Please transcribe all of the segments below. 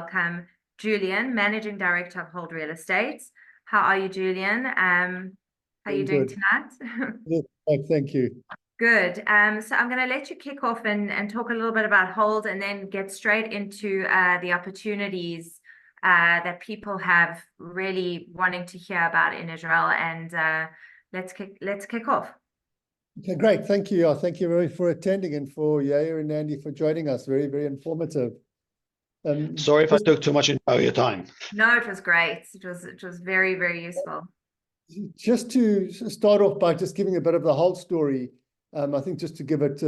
welcome Julian, Managing Director of Hold Real Estate. How are you, Julian? How are you doing tonight? Yeah, thank you. Good. So I'm going to let you kick off and talk a little bit about Hold, and then get straight into the opportunities that people have really wanting to hear about in Israel. And let's kick off. Okay, great. Thank you. Thank you very for attending, and for Yair and Andy for joining us. Very, very informative. Sorry if I took too much of your time. No, it was great. It was very, very useful. Just to start off by just giving a bit of the whole story, I think just to give it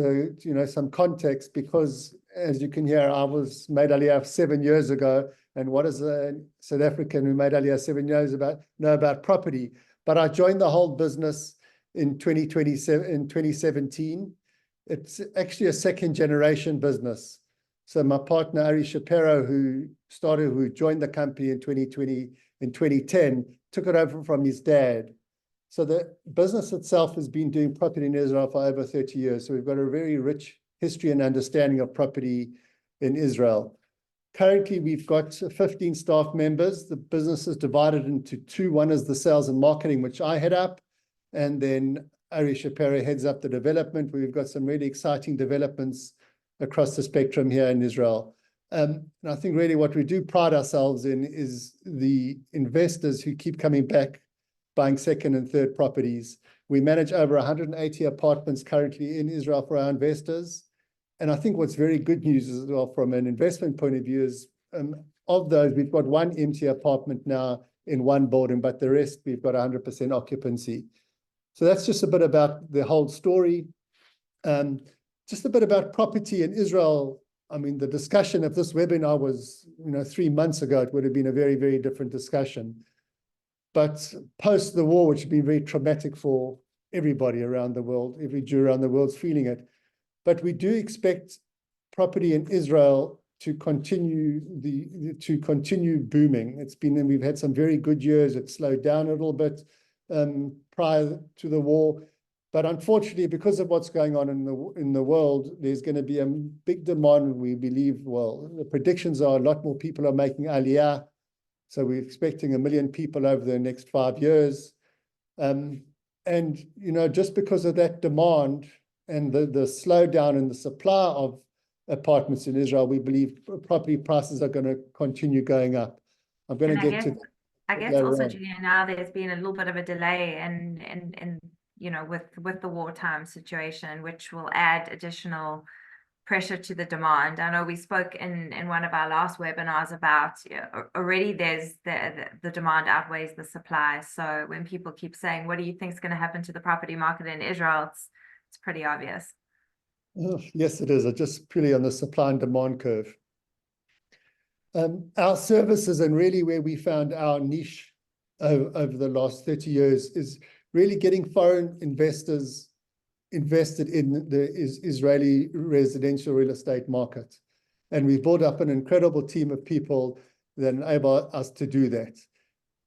some context, because as you can hear, I was made Aliyah 7 years ago, and what does a South African who made Aliyah 7 years know about property? But I joined the whole business in 2017. It's actually a second generation business. So my partner, Ari Shapiro, who joined the company in 2010, took it over from his dad. So the business itself has been doing property in Israel for over 30 years. So we've got a very rich history and understanding of property in Israel. Currently, we've got 15 staff members. The business is divided into two. One is the sales and marketing, which I head up. And then Ari Shapiro heads up the development. We've got some really exciting developments across the spectrum here in Israel. And I think really what we do pride ourselves in is the investors who keep coming back, buying second and third properties. We manage over 180 apartments currently in Israel for our investors. And I think what's very good news as well from an investment point of view is of those, we've got one empty apartment now in one building, but the rest we've got 100% occupancy. So that's just a bit about the whole story. Just a bit about property in Israel. I mean, the discussion of this webinar was, 3 months ago, it would have been a very, very different discussion. But post the war, which has been very traumatic for everybody around the world, every Jew around the world's feeling it. But we do expect property in Israel to continue booming. We've had some very good years. It slowed down a little bit prior to the war. But unfortunately, because of what's going on in the world, there's going to be a big demand, we believe. Well, the predictions are a lot more people are making Aliyah. So we're expecting 1 million people over the next 5 years. Just because of that demand and the slowdown in the supply of apartments in Israel, we believe property prices are going to continue going up. I'm going to get to... I guess also, Julian, now there's been a little bit of a delay in with the wartime situation, which will add additional pressure to the demand. I know we spoke in one of our last webinars about already there's the demand outweighs the supply. So when people keep saying, what do you think is going to happen to the property market in Israel? It's pretty obvious. Yes, it is. It's just purely on the supply and demand curve. Our services, and really where we found our niche over the last 30 years, is really getting foreign investors invested in the Israeli residential real estate market. And we've built up an incredible team of people that enable us to do that.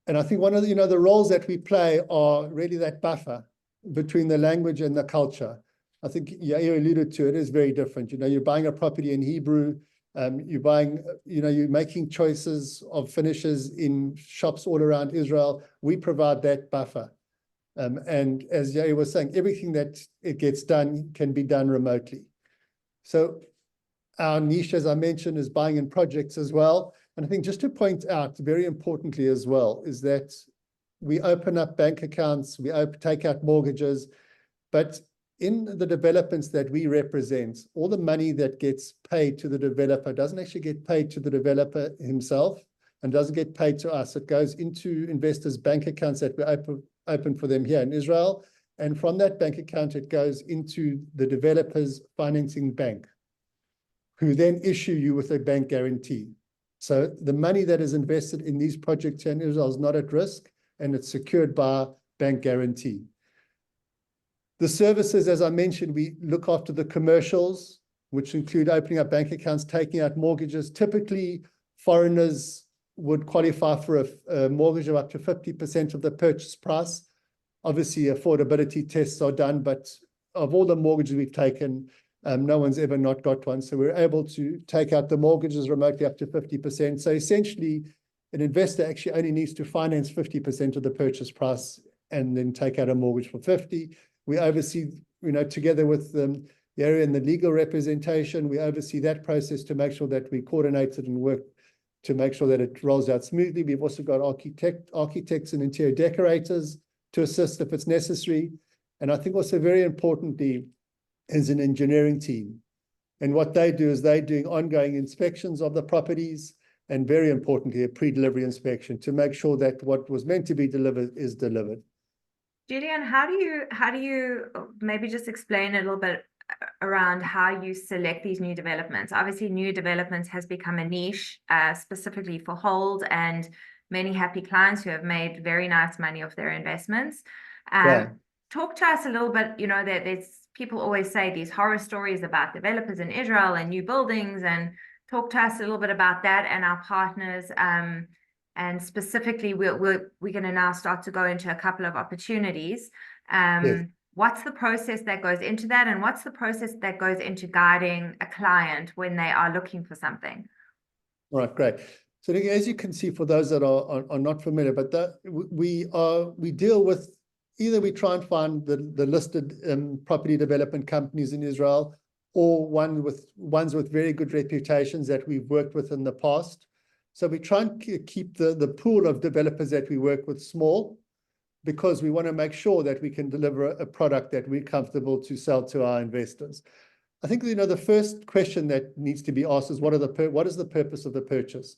And I think one of the roles that we play are really that buffer between the language and the culture. I think Yair alluded to it, is very different. You're buying a property in Hebrew, you're making choices of finishes in shops all around Israel. We provide that buffer. And as Yair was saying, everything that it gets done can be done remotely. So our niche, as I mentioned, is buying in projects as well. And I think just to point out very importantly as well, is that we open up bank accounts, we take out mortgages, but in the developments that we represent, all the money that gets paid to the developer doesn't actually get paid to the developer himself and doesn't get paid to us. It goes into investors' bank accounts that we open for them here in Israel. And from that bank account, it goes into the developer's financing bank, who then issue you with a bank guarantee. So the money that is invested in these projects here in Israel is not at risk, and it's secured by bank guarantee. The services, as I mentioned, we look after the commercials, which include opening up bank accounts, taking out mortgages. Typically, foreigners would qualify for a mortgage of up to 50% of the purchase price. Obviously, affordability tests are done, but of all the mortgages we've taken, No one's ever not got one. So we're able to take out the mortgages remotely up to 50%. So essentially, an investor actually only needs to finance 50% of the purchase price and then take out a mortgage for 50. We oversee, together with the area and the legal representation, we oversee that process to make sure that we coordinate it and work to make sure that it rolls out smoothly. We've also got architects and interior decorators to assist if it's necessary. And I think also very importantly is an engineering team. And what they do is they're doing ongoing inspections of the properties, and very importantly, a pre-delivery inspection to make sure that what was meant to be delivered is delivered. Julian, how do you maybe just explain a little bit around how you select these new developments? Obviously, new developments has become a niche specifically for hold, and many happy clients who have made very nice money off their investments. Talk to us a little bit, that there's people always say these horror stories about developers in Israel and new buildings, and talk to us a little bit about that and our partners. And specifically, we're going to now start to go into a couple of opportunities. Yes. What's the process that goes into that, and what's the process that goes into guiding a client when they are looking for something? All right, great. So as you can see, for those that are not familiar, but we deal with, either we try and find the listed property development companies in Israel, or ones with very good reputations that we've worked with in the past. So we try and keep the pool of developers that we work with small, because we want to make sure that we can deliver a product that we're comfortable to sell to our investors. I think, the first question that needs to be asked is what is the purpose of the purchase?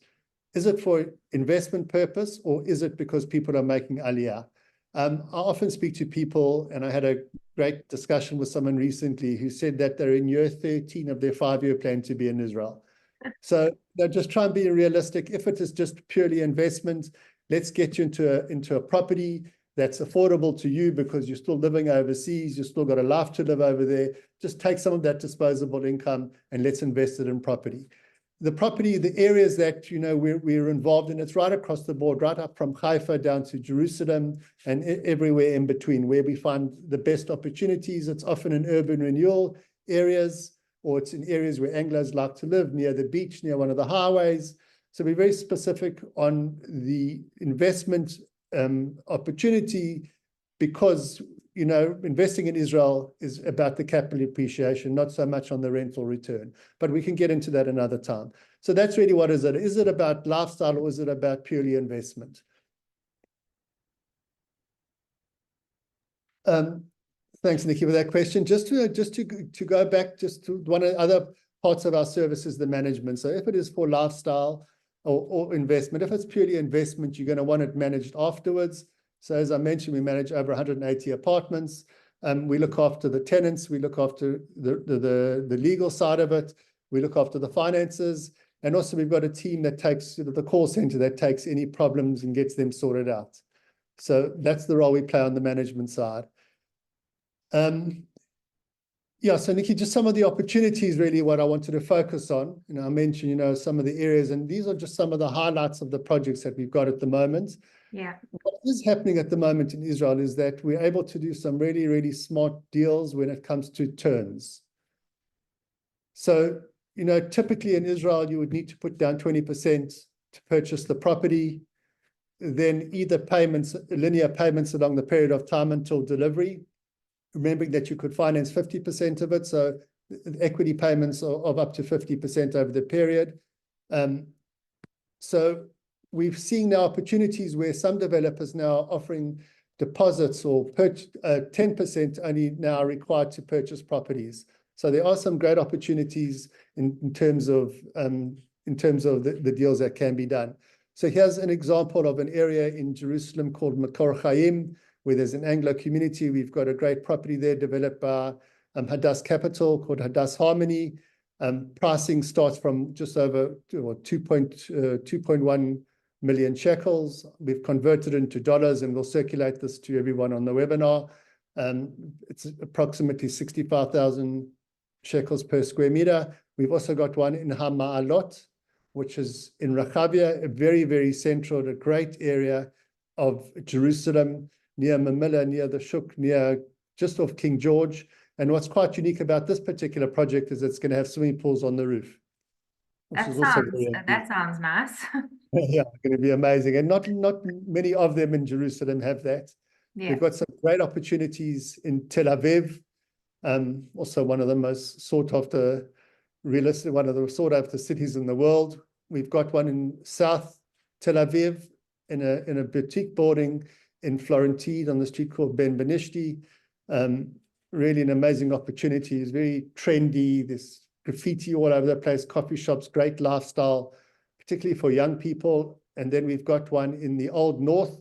Is it for investment purpose, or is it because people are making Aliyah? I often speak to people, and I had a great discussion with someone recently who said that they're in year 13 of their 5-year plan to be in Israel. So they're just trying to be realistic. If it is just purely investment, let's get you into a property that's affordable to you because you're still living overseas, you've still got a life to live over there. Just take some of that disposable income and let's invest it in property. The areas that we're involved in, it's right across the board, right up from Haifa down to Jerusalem and everywhere in between, where we find the best opportunities. It's often in urban renewal areas, or it's in areas where Anglos like to live, near the beach, near one of the highways. So we're very specific on the investment opportunity, because investing in Israel is about the capital appreciation, not so much on the rental return. But we can get into that another time. So that's really what is it. Is it about lifestyle, or is it about purely investment? Thanks, Nikki, for that question. Just to go back just to one of the other parts of our service is the management. So if it is for lifestyle or investment, if it's purely investment, you're going to want it managed afterwards. So as I mentioned, we manage over 180 apartments. We look after the tenants. We look after the legal side of it. We look after the finances. And also we've got a team that takes the call center that takes any problems and gets them sorted out. So that's the role we play on the management side. So Nikki, just some of the opportunities, really what I wanted to focus on. I mentioned, some of the areas, and these are just some of the highlights of the projects that we've got at the moment. Yeah. What is happening at the moment in Israel is that we're able to do some really, really smart deals when it comes to terms. So, typically in Israel, you would need to put down 20% to purchase the property, then either linear payments along the period of time until delivery, remembering that you could finance 50% of it, so equity payments of up to 50% over the period. So we've seen now opportunities where some developers now are offering deposits, or 10% only now are required to purchase properties. So there are some great opportunities in terms of the deals that can be done. So here's an example of an area in Jerusalem called Makor Chaim, where there's an Anglo community. We've got a great property there developed by Hadass Capital called Hadass Harmony. Pricing starts from just over 2.1 million shekels. We've converted it into dollars, and we'll circulate this to everyone on the webinar. It's approximately 65,000 shekels per square meter. We've also got one in Hama'alot, which is in Rechavia, a very, very central, a great area of Jerusalem, near Mamilla, near the Shuk, just off King George. And what's quite unique about this particular project is it's going to have swimming pools on the roof, which That is also sounds, very that sounds nice. yeah, going to be amazing. And not many of them in Jerusalem have that. Yeah. We've got some great opportunities in Tel Aviv, also one of the most sought after one of the sought after cities in the world. We've got one in South Tel Aviv in a boutique building in Florentine on the street called Ben Benishti. Really an amazing opportunity. It's very trendy. There's graffiti all over the place, coffee shops, great lifestyle, particularly for young people. And then we've got one in the Old North.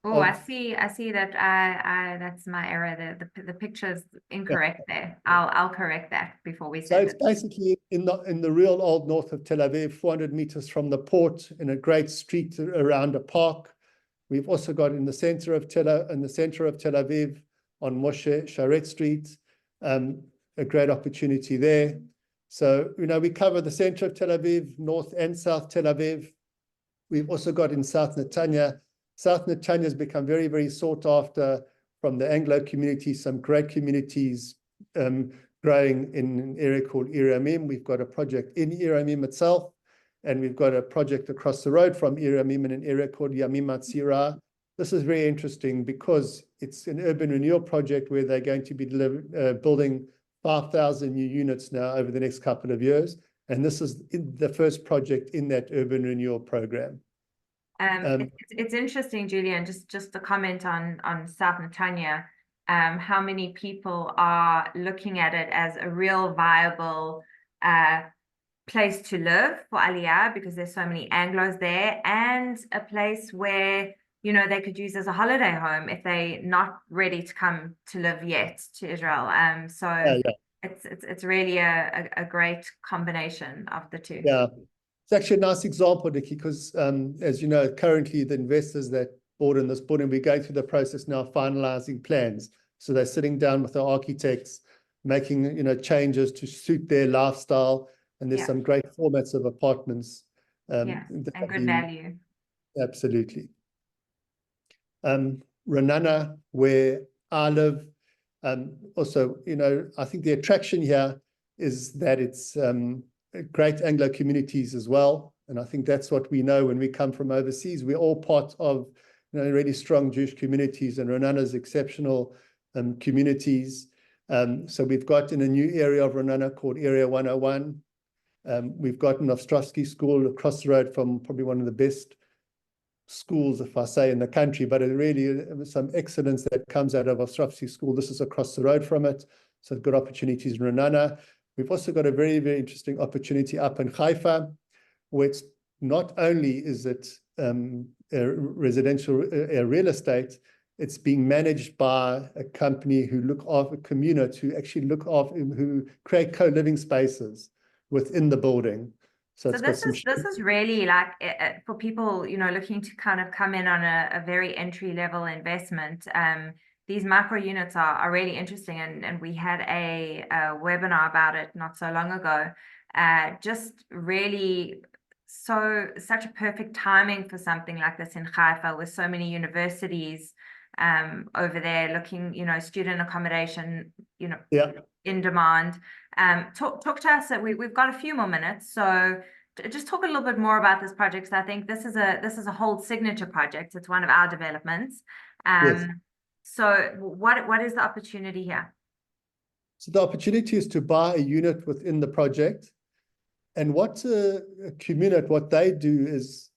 Oh, I see that. That's my error. The picture's incorrect there. I'll correct that before we So send it's it. basically in the real Old North of Tel Aviv, 400 meters from the port, in a great street around a park. We've also got in the center of Tel Aviv on Moshe Sharet Street, a great opportunity there. So, we cover the center of Tel Aviv, North and South Tel Aviv. We've also got in South Netanya. South Netanya has become very, very sought after from the Anglo community, some great communities growing in an area called Iramim. We've got a project in Iramim itself, and we've got a project across the road from Iramim in an area called Yamim Atzira. This is very interesting because it's an urban renewal project where they're going to be building 5,000 new units now over the next couple of years. And this is the first project in that urban renewal program. It's interesting, Julian, just to comment on South Netanya, how many people are looking at it as a real viable place to live for Aliyah, because there's so many Anglos there, and a place where they could use as a holiday home if they're not ready to come to live yet to Israel. It's really a great combination of the two. Yeah. It's actually a nice example, Nikki, because as you know, currently the investors that bought in this building, we're going through the process now, finalizing plans. So they're sitting down with the architects, making changes to suit their lifestyle, and there's some great formats of apartments. And good value. Absolutely. Renana, where I live, also, I think the attraction here is that it's great Anglo communities as well. And I think that's what we know when we come from overseas. We're all part of really strong Jewish communities, and Renana's exceptional communities. So we've got in a new area of Renana called Area 101. We've got an Ostrovsky school across the road from probably one of the best schools, if I say, in the country, but it really some excellence that comes out of Ostrovsky school. This is across the road from it. So good opportunities in Renana. We've also got a very, very interesting opportunity up in Haifa, where it's not only is it residential real estate, it's being managed by a company who look after community, who actually look after, who create co-living spaces within the building. So this is really like for people, looking to kind of come in on a very entry level investment. These micro units are really interesting, and we had a webinar about it not so long ago. Just really such a perfect timing for something like this in Haifa, with so many universities over there looking, student accommodation, in demand. Talk to us. We've got a few more minutes, so just talk a little bit more about this project. So I think this is a whole signature project. It's one of our developments. Yes. So what is the opportunity here? So the opportunity is to buy a unit within the project. And what a community, what they do is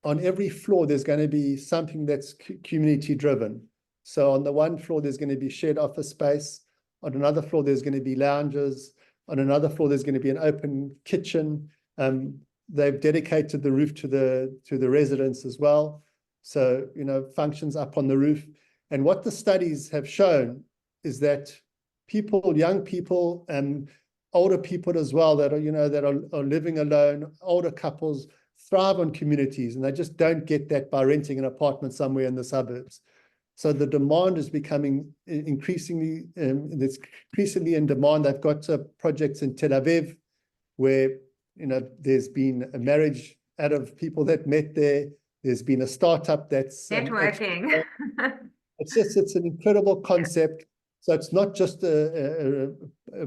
on every floor, there's going to be something that's community driven. So on the one floor, there's going to be shared office space. On another floor, there's going to be lounges. On another floor, there's going to be an open kitchen. They've dedicated the roof to the residents as well. So, functions up on the roof. And what the studies have shown is that people, young people and older people as well, that are living alone, older couples thrive on communities, and they just don't get that by renting an apartment somewhere in the suburbs. So the demand is becoming increasingly in demand. They've got projects in Tel Aviv where there's been a marriage out of people that met there. There's been a startup that's networking. It's an incredible concept. So it's not just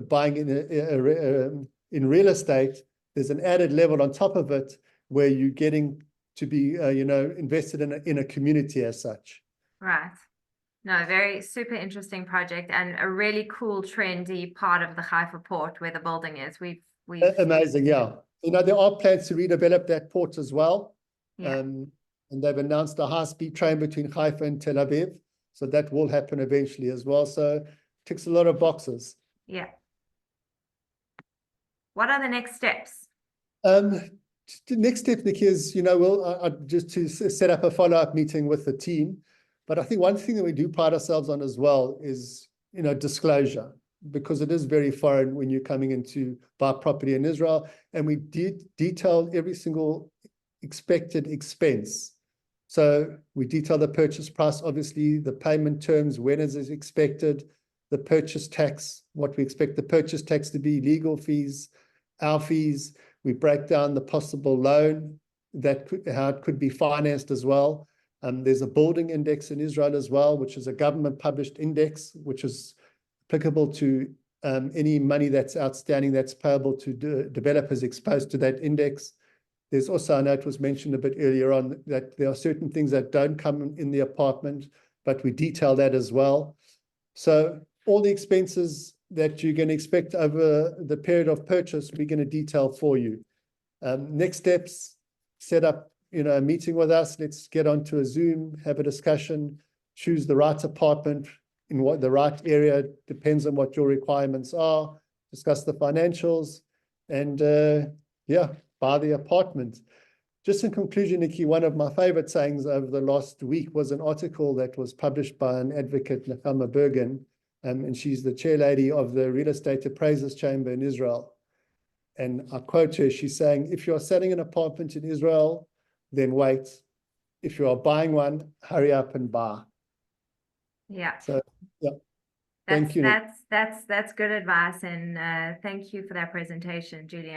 buying in real estate. There's an added level on top of it where you're getting to be, invested in a community as such. Right. No, very super interesting project and a really cool, trendy part of the Haifa port where the building is. We've Amazing, yeah. There are plans to redevelop that port as well. Yeah. And they've announced a high-speed train between Haifa and Tel Aviv. So that will happen eventually as well. So ticks a lot of boxes. Yeah. What are the next steps? The next step, Nikki, is, just to set up a follow-up meeting with the team. But I think one thing that we do pride ourselves on as well is, disclosure, because it is very foreign when you're coming in to buy property in Israel. And we detail every single expected expense. So we detail the purchase price, obviously, the payment terms, when is it expected, the purchase tax, what we expect the purchase tax to be, legal fees, our fees. We break down the possible loan, how it could be financed as well. There's a building index in Israel as well, which is a government published index, which is applicable to any money that's outstanding that's payable to developers exposed to that index. There's also, I know it was mentioned a bit earlier on, that there are certain things that don't come in the apartment, but we detail that as well. So all the expenses that you're going to expect over the period of purchase, we're going to detail for you. Next steps, set up, a meeting with us. Let's get onto a Zoom, have a discussion, choose the right apartment in what the right area, depends on what your requirements are, discuss the financials, and buy the apartment. Just in conclusion, Nikki, one of my favorite sayings over the last week was an article that was published by an advocate, Nechama Bergen, and she's the chair lady of the Real Estate Appraisers Chamber in Israel. And I quote her, she's saying, if you're selling an apartment in Israel, then wait. If you are buying one, hurry up and buy. Yeah. So, yeah. Thank you. That's good advice. And thank you for that presentation, Julian.